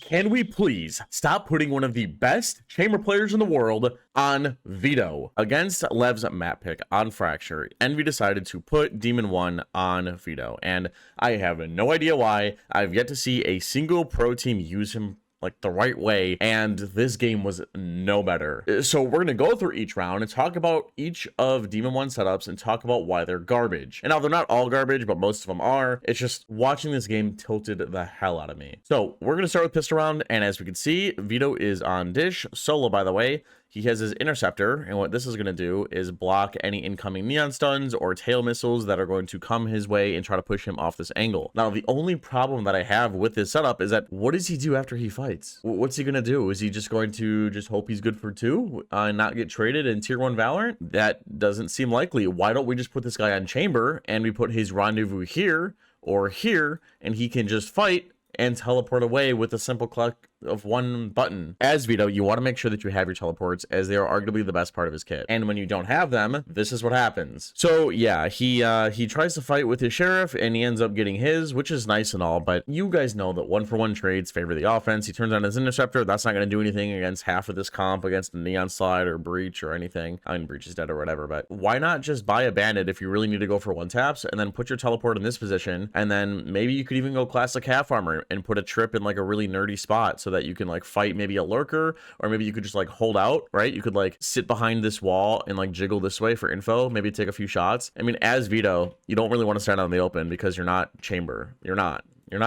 Can we please stop putting one of the best chamber players in the world on Veto? Against Lev's map pick on Fracture, Envy decided to put Demon1 on Veto, and I have no idea why. I've yet to see a single pro team use him like the right way, and this game was no better. So we're gonna go through each round and talk about each of Demon1 setups and talk about why they're garbage. And now they're not all garbage, but most of them are. It's just watching this game tilted the hell out of me. So we're gonna start with pistol round, and as we can see, Veto is on dish solo, by the way. He has his interceptor, and what this is going to do is block any incoming neon stuns or tail missiles that are going to come his way and try to push him off this angle. Now, the only problem that I have with this setup is that what does he do after he fights? What's he going to do? Is he just going to just hope he's good for 2 and not get traded in tier 1 Valorant? That doesn't seem likely. Why don't we just put this guy on chamber and we put his rendezvous here or here, and he can just fight and teleport away with a simple click of one button. As Veto, you want to make sure that you have your teleports, as they are arguably the best part of his kit. And when you don't have them, this is what happens. So yeah, he tries to fight with his sheriff and he ends up getting his, which is nice and all, but you guys know that 1-for-1 trades favor the offense. He turns on his interceptor. That's not going to do anything against half of this comp, against the neon slide or breach or anything. I mean, breach is dead or whatever, but why not just buy a bandit if you really need to go for 1-taps, and then put your teleport in this position, and then maybe you could even go classic half armor and put a trip in like a really nerdy spot so that you can like fight maybe a lurker, or maybe you could just like hold out, right? You could like sit behind this wall and like jiggle this way for info, maybe take a few shots. I mean, as Veto, you don't really want to stand out in the open because you're not chamber. You're not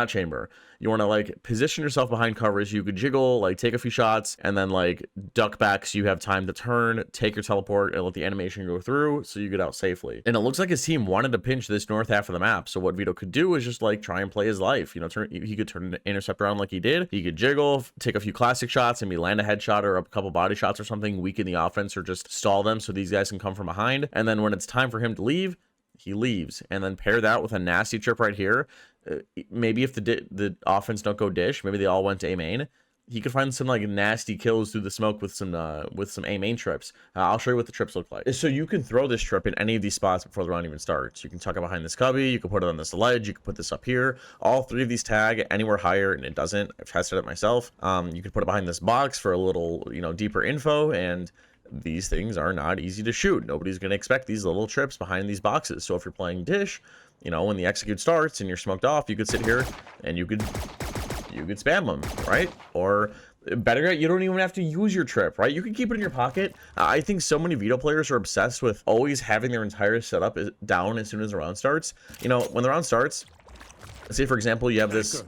chamber. You want to like position yourself behind covers. You could jiggle, like take a few shots, and then like duck back so you have time to turn, take your teleport, and let the animation go through so you get out safely. And it looks like his team wanted to pinch this north half of the map. So what Veto could do is just like try and play his life. You know, he could turn the intercept around like he did. He could jiggle, take a few classic shots, and maybe land a headshot or a couple body shots or something, weaken the offense or just stall them so these guys can come from behind. And then when it's time for him to leave, he leaves, and then pair that with a nasty trip right here. Maybe if the offense don't go dish, maybe they all went to A main, he could find some like nasty kills through the smoke with some A main trips. I'll show you what the trips look like. So you can throw this trip in any of these spots before the round even starts. You can tuck it behind this cubby, you can put it on this ledge, you can put this up here. All 3 of these tag anywhere higher, and it doesn't. I've tested it myself. You can put it behind this box for a little, you know, deeper info, and these things are not easy to shoot. Nobody's going to expect these little trips behind these boxes. So if you're playing dish, you know, when the execute starts and you're smoked off, you could sit here and you could spam them, right? Or better yet, you don't even have to use your trip, right? You can keep it in your pocket. I think so many Veto players are obsessed with always having their entire setup down as soon as the round starts. You know, when the round starts, let's say for example, you have this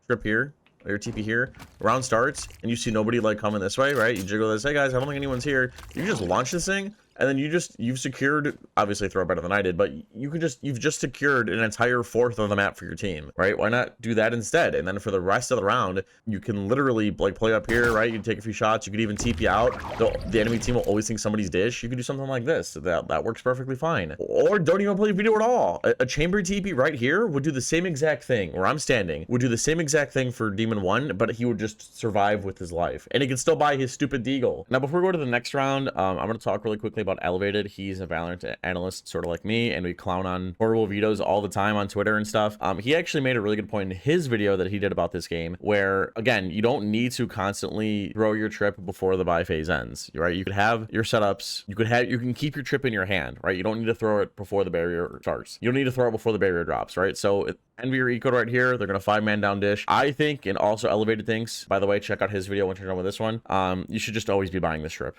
trip here, or your TP here, round starts, and you see nobody like coming this way, right? You jiggle this, hey guys, I don't think anyone's here. You just launch this thing, and then you've secured, obviously throw better than I did, but you've just secured an entire 1/4 of the map for your team, right? Why not do that instead? And then for the rest of the round, you can literally like play up here, right? You can take a few shots, you could even TP out. The enemy team will always think somebody's dish. You can do something like this. That works perfectly fine. Or don't even play Veto at all. A chamber TP right here would do the same exact thing, where I'm standing, would do the same exact thing for Demon1, but he would just survive with his life. And he can still buy his stupid deagle. Now, before we go to the next round, I'm going to talk really quickly about Elevated. He's a Valorant analyst, sort of like me, and we clown on horrible Vetos all the time on Twitter and stuff. He actually made a really good point in his video that he did about this game, where again, you don't need to constantly throw your trip before the buy phase ends, right? You could have your setups, you can keep your trip in your hand, right? You don't need to throw it before the barrier starts. You don't need to throw it before the barrier drops, right? So Envy or Eco right here, they're gonna 5-man down dish. I think, and also Elevated thinks, by the way, check out his video once you're done with this one. You should just always be buying this trip.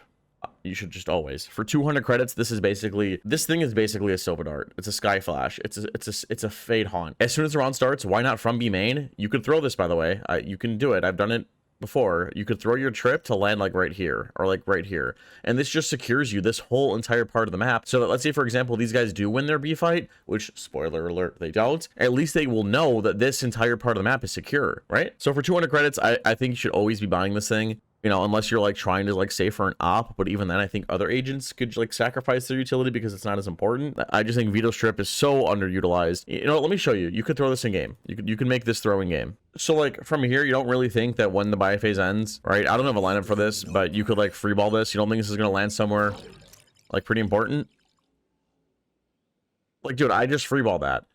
You should just always, for 200 credits, this thing is basically a silver dart. It's a sky flash. It's a fade haunt. As soon as the round starts, why not from B main? You could throw this, by the way. You can do it. I've done it before. You could throw your trip to land like right here, or like right here, and this just secures you this whole entire part of the map, so that let's say for example these guys do win their B fight, which spoiler alert they don't, at least they will know that this entire part of the map is secure, right? So for 200 credits, I think you should always be buying this thing. You know, unless you're like trying to like save for an op, but even then I think other agents could like sacrifice their utility because it's not as important. I just think Veto Strip is so underutilized. You know, let me show you. You could throw this in game. You can make this throwing game. So like from here, you don't really think that when the buy phase ends, right? I don't have a lineup for this, but you could like free ball this. You don't think this is gonna land somewhere like pretty important? Like, dude, I just free ball that.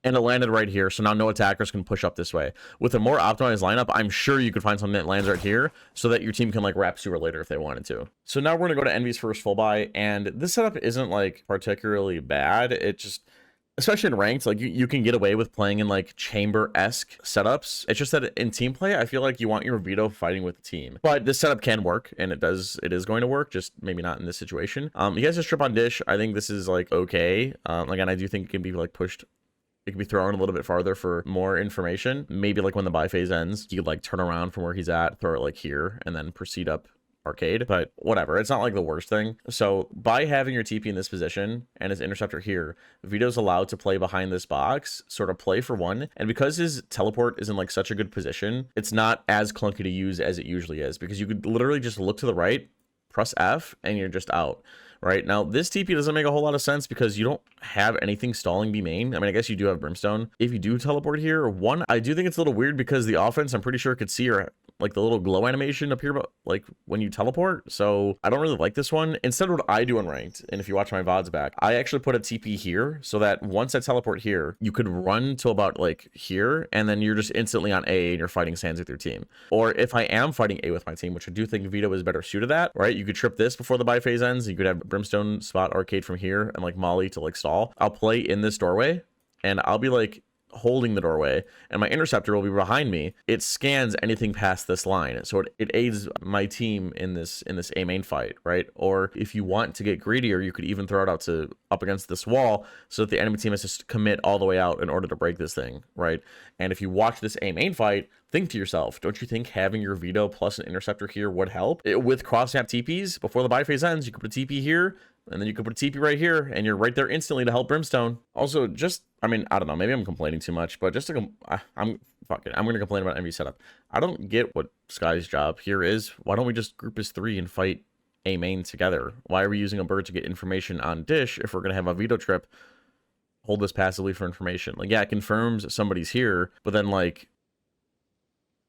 and it landed right here, so now no attackers can push up this way. With a more optimized lineup, I'm sure you could find something that lands right here so that your team can like wrap sewer later if they wanted to. So now we're gonna go to Envy's first full buy, and this setup isn't like particularly bad. It just, especially in ranked, like you can get away with playing in like chamber-esque setups. It's just that in team play, I feel like you want your Veto fighting with the team. But this setup can work, and it is going to work, just maybe not in this situation. You guys just trip on Dish. I think this is like okay. Again, I do think it can be like pushed. It can be thrown a little bit farther for more information. Maybe like when the buy phase ends, you could like turn around from where he's at, throw it like here, and then proceed up arcade. But whatever, it's not like the worst thing. So by having your TP in this position and his interceptor here, Vito's allowed to play behind this box, sort of play for one. And because his teleport is in like such a good position, it's not as clunky to use as it usually is, because you could literally just look to the right, press F, and you're just out. Right now, this TP doesn't make a whole lot of sense because you don't have anything stalling B main. I mean, I guess you do have Brimstone. If you do teleport here, one, I do think it's a little weird because the offense, I'm pretty sure, could see your like the little glow animation appear, but like when you teleport. So I don't really like this one. Instead, what I do in ranked, and if you watch my VODs back, I actually put a TP here so that once I teleport here, you could run to about like here, and then you're just instantly on A and you're fighting Sands with your team. Or if I am fighting A with my team, which I do think Veto is better suited at, right? You could trip this before the buy phase ends. You could have Brimstone spot arcade from here and like Molly to like stall. I'll play in this doorway and I'll be like holding the doorway, and my interceptor will be behind me. It scans anything past this line, so it aids my team in this A main fight, right? Or if you want to get greedier, you could even throw it out to up against this wall so that the enemy team has to commit all the way out in order to break this thing, right? And if you watch this A main fight, think to yourself, don't you think having your Veto plus an interceptor here would help? With cross-snap TPs, before the buy phase ends, you could put a TP here, and then you could put a TP right here, and you're right there instantly to help Brimstone. Also, just, I mean, I don't know, maybe I'm complaining too much, but just to, fuck it, I'm going to complain about envy setup. I don't get what Sky's job here is. Why don't we just group as 3 and fight A main together? Why are we using a bird to get information on Dish if we're going to have a Veto trip? Hold this passively for information. Like, yeah, it confirms somebody's here, but then, like,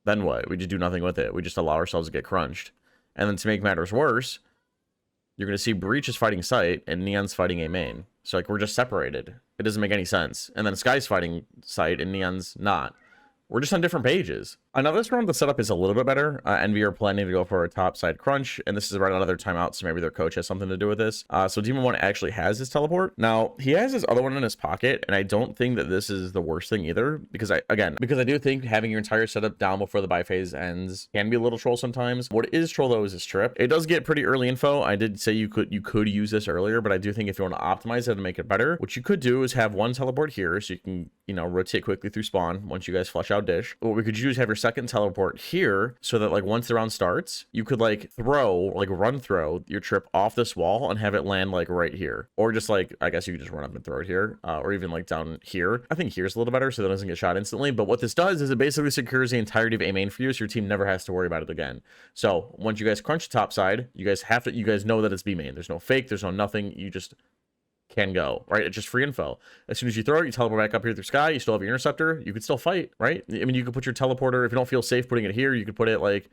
then what? We just do nothing with it. We just allow ourselves to get crunched. And then to make matters worse, you're going to see Breach is fighting Sight and Neon's fighting A main. So, like, we're just separated. It doesn't make any sense. And then Sky's fighting Sight and Neon's not. We're just on different pages. Now, this round, the setup is a little bit better. Envy are planning to go for a top side crunch, and this is right out of their timeout, so maybe their coach has something to do with this. So Demon1 actually has his teleport. Now, he has his other one in his pocket, and I don't think that this is the worst thing either, because I do think having your entire setup down before the buy phase ends can be a little troll sometimes. What is troll, though, is this trip. It does get pretty early info. I did say you could use this earlier, but I do think if you want to optimize it and make it better, what you could do is have one teleport here, so you can, rotate quickly through spawn once you guys flush out Dish. What we could do is have your second teleport here, so that like once the round starts, you could like run throw your trip off this wall and have it land like right here, or just like, I guess you could just run up and throw it here, or even like down here. I think here's a little better so that it doesn't get shot instantly. But what this does is it basically secures the entirety of A main for you, so your team never has to worry about it again. So once you guys crunch the top side, you guys know that it's B main. There's no fake, there's no nothing. You just can go, right? It's just free info. As soon as you throw it, you teleport back up here through Sky, you still have your interceptor, you could still fight, right? I mean, you could put your teleporter, if you don't feel safe putting it here, you could put it like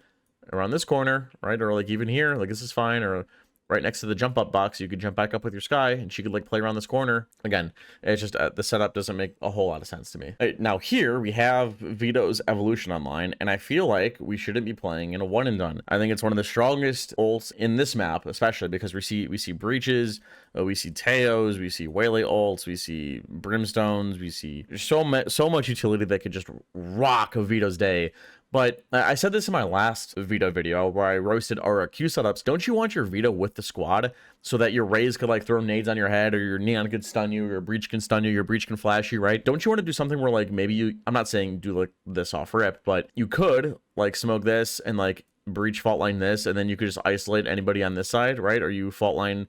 around this corner, right? Or like even here, like this is fine, or right next to the jump up box, you could jump back up with your Sky, and she could like play around this corner. Again, it's just the setup doesn't make a whole lot of sense to me. Now here we have Veto's evolution online, and I feel like we shouldn't be playing in a one and done. I think it's one of the strongest ults in this map, especially because we see breaches, we see Teos, we see Waylay ults, we see Brimstones, we see so much utility that could just rock a Veto's day. But I said this in my last Veto video where I roasted our Q setups. Don't you want your Veto with the squad so that your Rays could like throw nades on your head, or your Neon could stun you, your Breach can stun you, your Breach can flash you, right? Don't you want to do something where like maybe you, I'm not saying do like this off rip, but you could like smoke this and like Breach fault line this, and then you could just isolate anybody on this side, right? Or you fault line,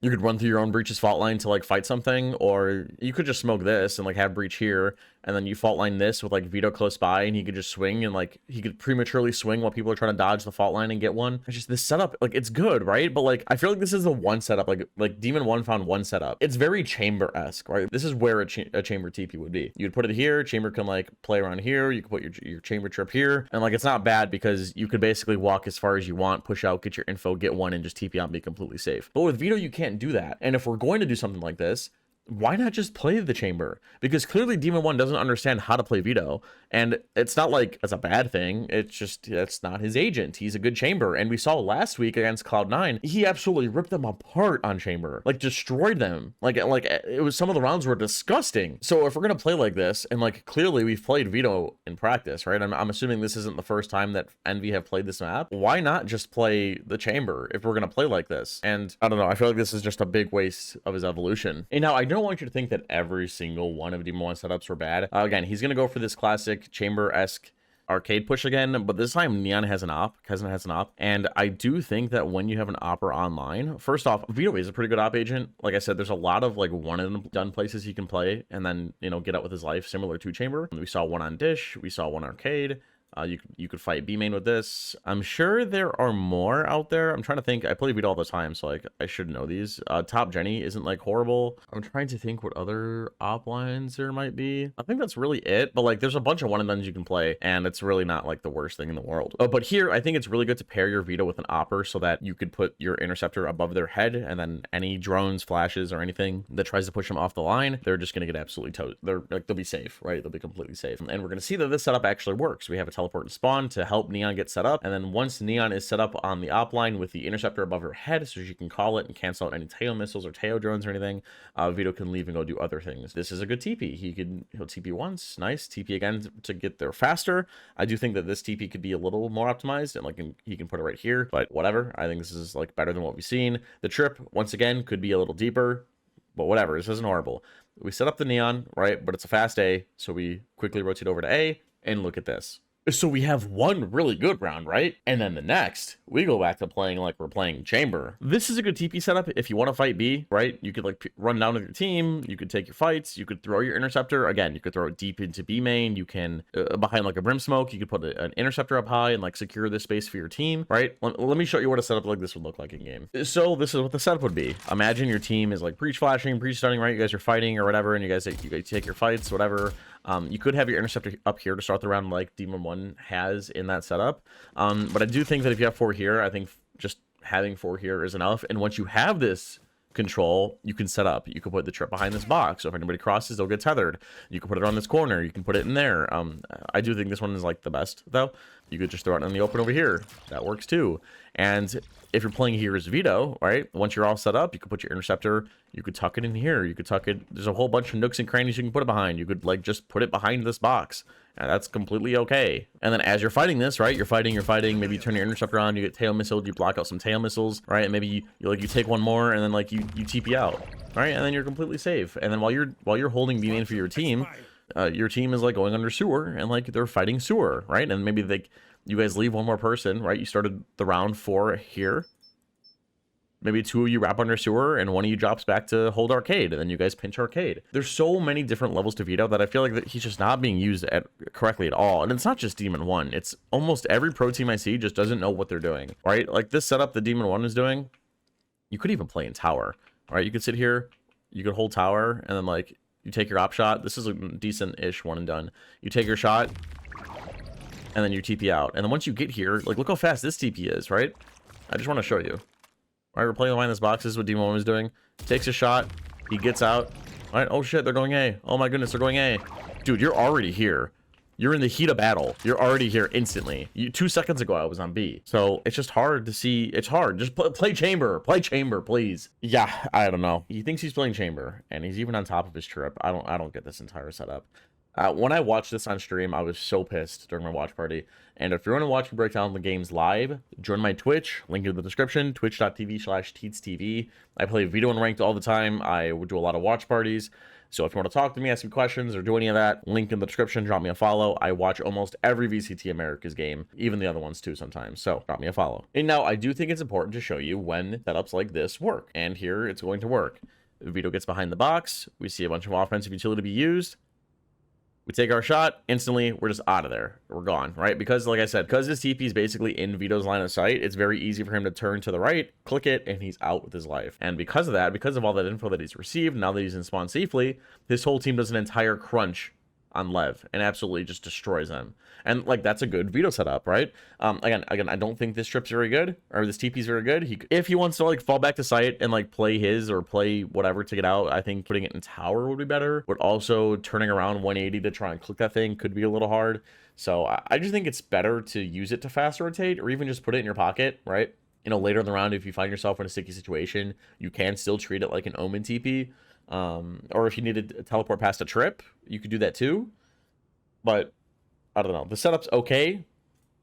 you could run through your own Breach's fault line to like fight something, or you could just smoke this and like have Breach here, and then you fault line this with like Veto close by, and he could just swing, and like he could prematurely swing while people are trying to dodge the fault line and get one. It's just this setup, like it's good, right? But like I feel like this is the one setup, like Demon1 found one setup. It's very chamber-esque, right? This is where a chamber TP would be. You'd put it here, chamber can like play around here, you could put your chamber trip here, and like it's not bad because you could basically walk as far as you want, push out, get your info, get one, and just TP out and be completely safe. But with Veto, you can't do that. And if we're going to do something like this, why not just play the chamber? Because clearly Demon1 doesn't understand how to play Veto, and it's not like it's a bad thing. It's just that's not his agent. He's a good chamber, and we saw last week against Cloud9, he absolutely ripped them apart on chamber, like destroyed them. Like it was, some of the rounds were disgusting. So if we're gonna play like this, and like clearly we've played Veto in practice, right? I'm assuming this isn't the first time that Envy have played this map. Why not just play the chamber if we're gonna play like this? And I don't know. I feel like this is just a big waste of his evolution. And now I don't want you to think that every single one of Demon1 setups were bad. Again, he's going to go for this classic chamber-esque arcade push again, but this time Neon has an op, Cousin has an op, and I do think that when you have an opper online, first off, Veto is a pretty good op agent. Like I said, there's a lot of like one and done places he can play and then, you know, get out with his life, similar to chamber. We saw one on Dish, we saw one arcade. You could fight B main with this. I'm sure there are more out there. I'm trying to think. I play Veto all the time, so like I should know these. Top Jenny isn't like horrible. I'm trying to think what other op lines there might be. I think that's really it. But like there's a bunch of one and dones you can play, and it's really not like the worst thing in the world. But here I think it's really good to pair your Veto with an opper so that you could put your interceptor above their head, and then any drones, flashes, or anything that tries to push them off the line, they're just gonna get absolutely toast. They'll be safe, right? They'll be completely safe. And we're gonna see that this setup actually works. We have a teleport and spawn to help Neon get set up, and then once Neon is set up on the op line with the interceptor above her head so she can call it and cancel out any Teo missiles or Teo drones or anything, Veto can leave and go do other things. This is a good TP. He'll TP once, nice, TP again to get there faster. I do think that this TP could be a little more optimized, and like he can put it right here, but whatever. I think this is like better than what we've seen. The trip once again could be a little deeper, but whatever, this isn't horrible. We set up the Neon, right, but it's a fast A, so we quickly rotate over to A, and look at this. So we have one really good round, right? And then the next, we go back to playing like we're playing chamber. This is a good TP setup if you want to fight B, right? You could like run down with your team. You could take your fights. You could throw your interceptor. Again, you could throw it deep into B main. You can, behind like a brim smoke, you could put an interceptor up high and like secure this space for your team, right? Let me show you what a setup like this would look like in game. So this is what the setup would be. Imagine your team is like breach flashing, breach stunning, right? You guys are fighting or whatever, and you guys take your fights, whatever. You could have your interceptor up here to start the round like Demon1 has in that setup. But I do think that if you have 4 here, I think just having 4 here is enough. And once you have this control, you can set up. You can put the trip behind this box. So if anybody crosses, they'll get tethered. You can put it on this corner. You can put it in there. I do think this one is like the best though. You could just throw it in the open over here. That works too. And if you're playing here as Veto, right? Once you're all set up, you could put your interceptor. You could tuck it in here. You could tuck it. There's a whole bunch of nooks and crannies you can put it behind. You could like just put it behind this box. And that's completely okay. And then as you're fighting this, right? You're fighting. Maybe you turn your interceptor on. You get tail missile. You block out some tail missiles, right? And maybe you take one more, and then like you TP out, right? And then you're completely safe. And then while you're holding B main for your team is like going under sewer, and like they're fighting sewer, right? And maybe you guys leave one more person, right? You started the round 4 here. Maybe 2 of you wrap under sewer and 1 of you drops back to hold arcade, and then you guys pinch arcade. There's so many different levels to Veto that I feel like that he's just not being used correctly at all. And it's not just Demon1. It's almost every pro team I see just doesn't know what they're doing, right? Like this setup that Demon1 is doing, you could even play in tower, right? You could sit here, you could hold tower, and then like you take your op shot. This is a decent-ish one and done. You take your shot, and then you TP out. And then once you get here, like look how fast this TP is, right? I just want to show you. All right, we're playing behind this box. This is what Demon1 is doing. Takes a shot. He gets out. All right. Oh, shit. They're going A. Oh, my goodness. They're going A. Dude, you're already here. You're in the heat of battle. You're already here instantly. 2 seconds ago, I was on B. So it's just hard to see. It's hard. Just play chamber. Play chamber, please. Yeah, I don't know. He thinks he's playing chamber, and he's even on top of his trip. I don't get this entire setup. When I watched this on stream, I was so pissed during my watch party. And if you want to watch me break down the games live, join my Twitch, link in the description, twitch.tv/teetstvbusiness. I play Veto and ranked all the time. I would do a lot of watch parties. So if you want to talk to me, ask me questions, or do any of that, link in the description, drop me a follow. I watch almost every VCT America's game, even the other ones too sometimes. So drop me a follow. And now I do think it's important to show you when setups like this work. And here it's going to work. Veto gets behind the box. We see a bunch of offensive utility be used. We take our shot, instantly, we're just out of there. We're gone, right? Because, like I said, because this TP is basically in Veto's line of sight, it's very easy for him to turn to the right, click it, and he's out with his life. And because of that, because of all that info that he's received, now that he's in spawn safely, his whole team does an entire crunch on Lev and absolutely just destroys him. And like that's a good veto setup, right? Again, I don't think this trip's very good, or this TP's very good. If he wants to like fall back to site and like play his or play whatever to get out, I think putting it in tower would be better. But also turning around 180 to try and click that thing could be a little hard. So I just think it's better to use it to fast rotate, or even just put it in your pocket, right? You know, later in the round, if you find yourself in a sticky situation, you can still treat it like an Omen TP. Or if you needed to teleport past a trip, you could do that too. But I don't know. The setup's okay.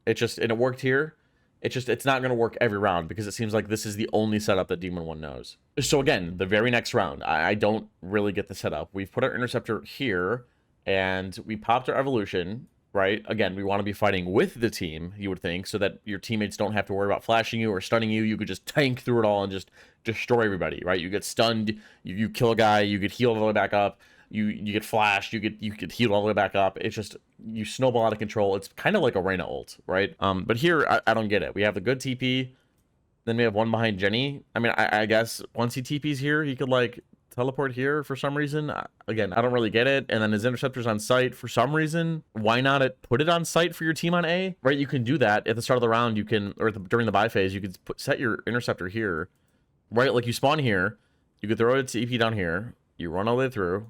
And it worked here. It's not going to work every round because it seems like this is the only setup that Demon1 knows. So again, the very next round, I don't really get the setup. We've put our interceptor here and we popped our evolution, right? Again, we want to be fighting with the team, you would think, so that your teammates don't have to worry about flashing you or stunning you. You could just tank through it all and just destroy everybody, right? You get stunned, you kill a guy, you get healed all the way back up. You get flashed, you get healed all the way back up. It's just, you snowball out of control. It's kind of like a Reyna ult, right? But here, I don't get it. We have the good TP, then we have one behind Jenny. I mean, I guess once he TPs here, he could like teleport here for some reason. Again, I don't really get it. And then his interceptor's on site for some reason. Why not put it on site for your team on A, right? You can do that at the start of the round. You can, or during the buy phase, you could set your interceptor here, right? Like you spawn here, you could throw a TP down here, you run all the way through,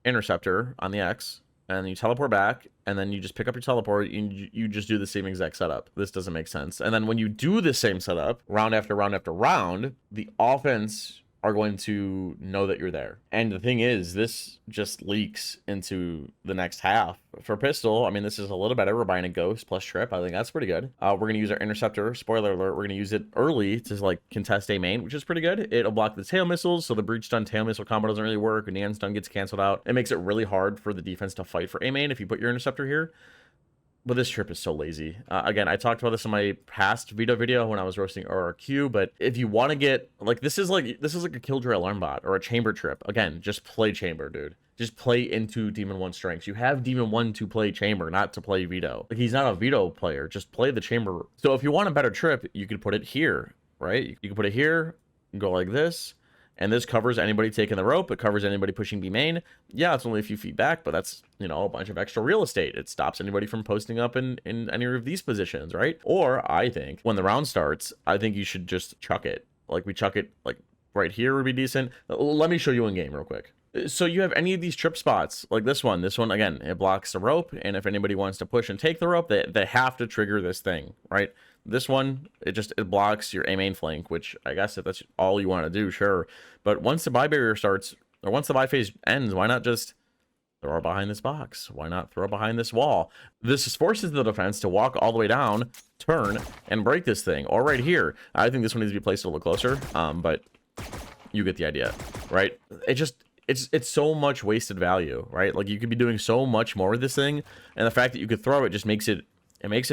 interceptor on the X, and you teleport back, and then you just pick up your teleport, and you just do the same exact setup. This doesn't make sense. And then when you do the same setup round after round after round, the offense are going to know that you're there. And the thing is, this just leaks into the next half. For pistol, I mean, this is a little better. We're buying a ghost plus trip. I think that's pretty good. We're going to use our interceptor. Spoiler alert, we're going to use it early to like contest A main, which is pretty good. It'll block the tail missiles, so the breach stun tail missile combo doesn't really work. And Neon stun gets canceled out. It makes it really hard for the defense to fight for A main if you put your interceptor here. But this trip is so lazy. Again, I talked about this in my past Veto video when I was roasting RRQ, but if you want to get, like, this is like a Killjoy alarm bot or a chamber trip. Again, just play chamber, dude. Just play into Demon1's strengths. You have Demon1 to play chamber, not to play Veto. Like, he's not a Veto player. Just play the chamber. So if you want a better trip, you could put it here, right? You can put it here, go like this. And this covers anybody taking the rope. It covers anybody pushing B main. Yeah, it's only a few feet back, but that's, you know, a bunch of extra real estate. It stops anybody from posting up in any of these positions, right? Or I think when the round starts, I think you should just chuck it. Like we chuck it like right here would be decent. Let me show you in game real quick. So you have any of these trip spots like this one again, it blocks the rope. And if anybody wants to push and take the rope, they have to trigger this thing, right? This one, it blocks your A main flank, which I guess if that's all you want to do, sure. But once the buy barrier starts, or once the buy phase ends, why not just throw it behind this box? Why not throw it behind this wall? This forces the defense to walk all the way down, turn, and break this thing. Or right here. I think this one needs to be placed a little closer, but you get the idea, right? It's so much wasted value, right? Like you could be doing so much more with this thing, and the fact that you could throw it just makes it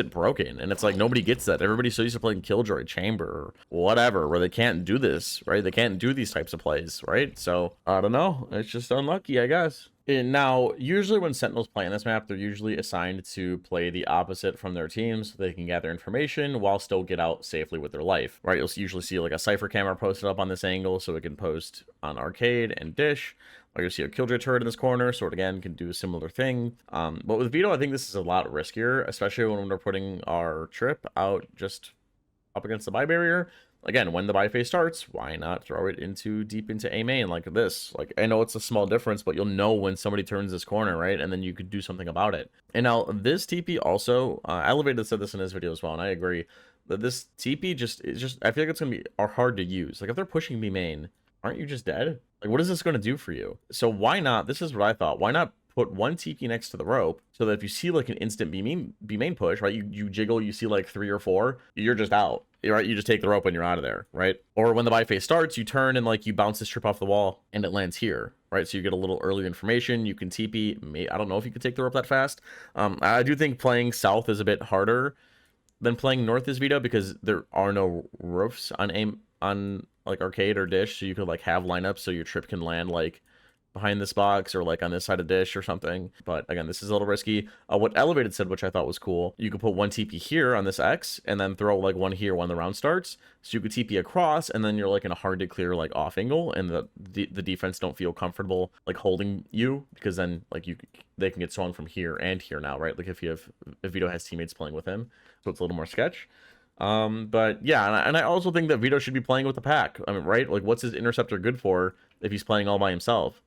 broken. And it's like nobody gets that. Everybody's so used to playing Killjoy, Chamber, or whatever, where they can't do this, right? They can't do these types of plays, right? So I don't know, it's just unlucky, I guess. And now usually when Sentinels play on this map, they're usually assigned to play the opposite from their team so they can gather information while still get out safely with their life, right? You'll usually see like a Cypher camera posted up on this angle so it can post on Arcade and Dish. Or you'll see a Killjoy turret in this corner, so it again can do a similar thing. But with Veto, I think this is a lot riskier, especially when we're putting our trip out just up against the buy barrier. Again, when the buy phase starts, why not throw it deep into A main like this? Like, I know it's a small difference, but you'll know when somebody turns this corner, right? And then you could do something about it. And now this TP also, Elevated said this in his video as well, and I agree, that this TP I feel like it's going to be hard to use. Like, if they're pushing B main, aren't you just dead? Like, what is this going to do for you? So why not, this is what I thought, why not put one TP next to the rope so that if you see like an instant B main push, right, you jiggle, you see like 3 or 4, you're just out, right? You just take the rope and you're out of there, right? Or when the buy phase starts, you turn and like you bounce this trip off the wall and it lands here, right? So you get a little earlier information. You can TP. I don't know if you could take the rope that fast. I do think playing south is a bit harder than playing north is Veto because there are no roofs on like Arcade or Dish, so you could like have lineups so your trip can land like behind this box or like on this side of dish or something. But again, this is a little risky. What Elevated said, which I thought was cool, you could put one TP here on this X and then throw like one here when the round starts. So you could TP across and then you're like in a hard to clear like off angle, and the defense don't feel comfortable like holding you, because then like they can get swung from here and here now, right? Like if Veto has teammates playing with him, so it's a little more sketch. But yeah, and I also think that Veto should be playing with the pack. I mean, right? Like, what's his interceptor good for if he's playing all by himself?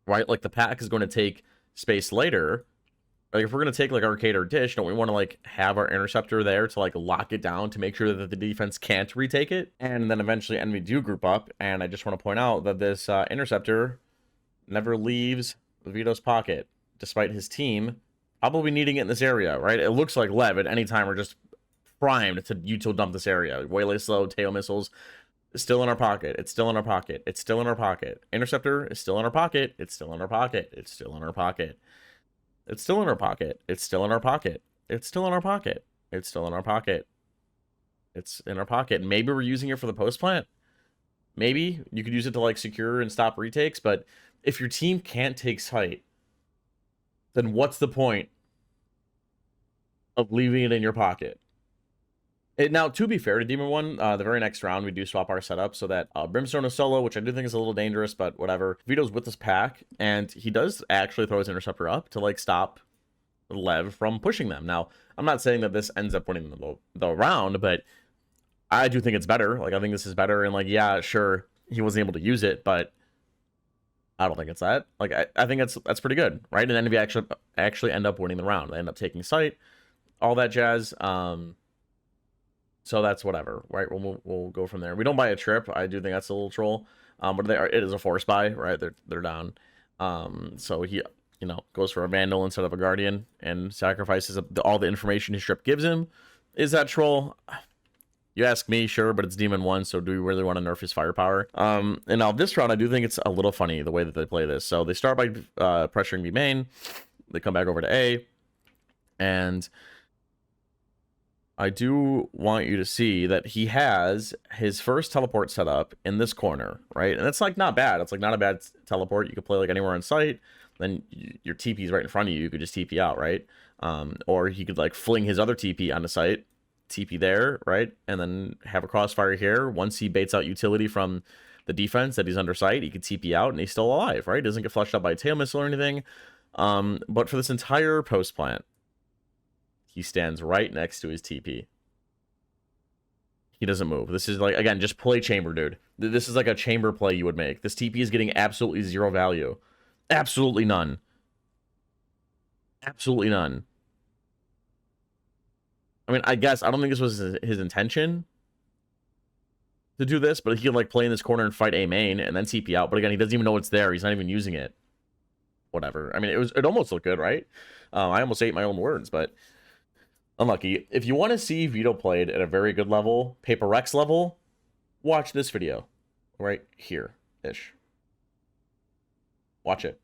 Right? Like, the pack is going to take space later. Like, if we're going to take, like, arcade or dish, don't we want to, like, have our interceptor there to, like, lock it down to make sure that the defense can't retake it? And then eventually enemy do group up, and I just want to point out that this interceptor never leaves Vito's pocket, despite his team probably needing it in this area, right? It looks like Lev at any time are just primed to util dump this area. Waylay slow, tail missiles, is still in our pocket. It's still in our pocket. It's still in our pocket. Interceptor is still in our pocket. It's still in our pocket. It's still in our pocket. It's still in our pocket. It's still in our pocket. It's still in our pocket. It's still in our pocket. It's in our pocket. Maybe we're using it for the post plant. Maybe you could use it to like secure and stop retakes, but if your team can't take sight, then what's the point of leaving it in your pocket? Now, to be fair to Demon1, the very next round, we do swap our setup so that Brimstone is solo, which I do think is a little dangerous, but whatever. Vito's with this pack, and he does actually throw his interceptor up to, like, stop Lev from pushing them. Now, I'm not saying that this ends up winning the round, but I do think it's better. Like, I think this is better, and, like, yeah, sure, he wasn't able to use it, but I don't think it's that. Like, I think that's pretty good, right? And then if you actually end up winning the round, they end up taking sight, all that jazz. So that's whatever, right? We'll go from there. We don't buy a trip. I do think that's a little troll. But it is a force buy, right? They're down. So he, goes for a Vandal instead of a Guardian and sacrifices all the information his trip gives him. Is that troll? You ask me, sure, but it's Demon1, so do we really want to nerf his firepower? And now this round, I do think it's a little funny the way that they play this. So they start by pressuring B main. They come back over to A, and I do want you to see that he has his first teleport set up in this corner, right? And it's like not bad. It's like not a bad teleport. You could play like anywhere on site. Then your TP is right in front of you. You could just TP out, right? Or he could like fling his other TP on the site, TP there, right? And then have a crossfire here. Once he baits out utility from the defense that he's under sight, he could TP out and he's still alive, right? Doesn't get flushed up by a tail missile or anything. But for this entire post plant, he stands right next to his TP. He doesn't move. This is like, again, just play chamber, dude. This is like a chamber play you would make. This TP is getting absolutely zero value. Absolutely none. Absolutely none. I mean, I guess, I don't think this was his intention to do this, but he could like play in this corner and fight A main and then TP out. But again, he doesn't even know it's there. He's not even using it. Whatever. I mean, it almost looked good, right? I almost ate my own words, but unlucky. If you want to see Veto played at a very good level, Paper Rex level, watch this video right here-ish. Watch it.